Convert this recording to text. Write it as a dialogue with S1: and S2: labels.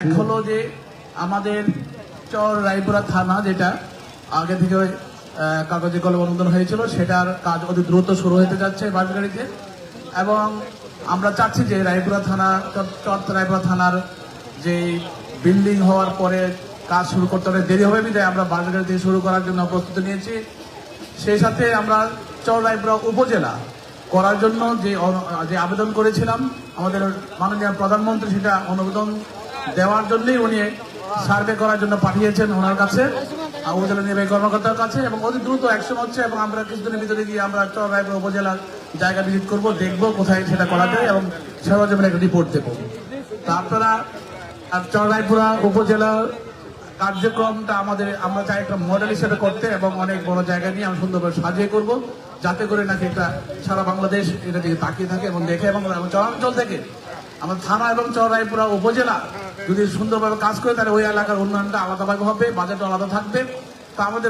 S1: হলো যে আমাদের চর রায়পুরা থানা যেটা আগে থেকে কাগজে কলমে অনুমোদন হয়েছিল সেটার কাজ অতি দ্রুত শুরু হতে যাচ্ছে বাসগাড়িতে। এবং আমরা চাচ্ছি যে রায়পুরা থানা চর রায়পুরা থানার যে বিল্ডিং হওয়ার পরে কাজ শুরু করতে হবে, দেরি হবে বিধায় আমরা বাসগাড়ি থেকে শুরু করার জন্য প্রস্তুতি নিয়েছি। সেই সাথে আমরা চর রায়পুরা উপজেলা করার জন্য যে আবেদন করেছিলাম আমাদের মাননীয় প্রধানমন্ত্রী, সেটা অনুমোদন দেওয়ার জন্যই উনি সার্ভে করার জন্য পাঠিয়েছেন ওনার কাছে, উপজেলা নির্বাহী কর্মকর্তার কাছে। এবং অতি দ্রুত অ্যাকশন হচ্ছে এবং আমরা কিছুদিনের ভিতরে গিয়ে আমরা চর রায়পুরা উপজেলার জায়গা ভিজিট করবো, দেখবো কোথায় সেটা করা যায় এবং সরজমিনে একটা রিপোর্ট দেবো। তা আপনারা চর রায়পুরা উপজেলার কার্যক্রমটা আমরা চাই একটা মডেল হিসেবে করতে এবং অনেক বড় জায়গা নিয়ে আমরা সুন্দরভাবে সাজিয়ে করব, যাতে করে নাকি এটা সারা বাংলাদেশ এটা দিকে তাকিয়ে থাকে এবং দেখে। এবং চরাঞ্চল থেকে আমাদের থানা এবং চর রায়পুরা উপজেলা যদি সুন্দরভাবে কাজ করে তাহলে ওই এলাকার উন্নয়নটা আলাদাভাবে হবে, বাজেটও আলাদা থাকবে। তা আমাদের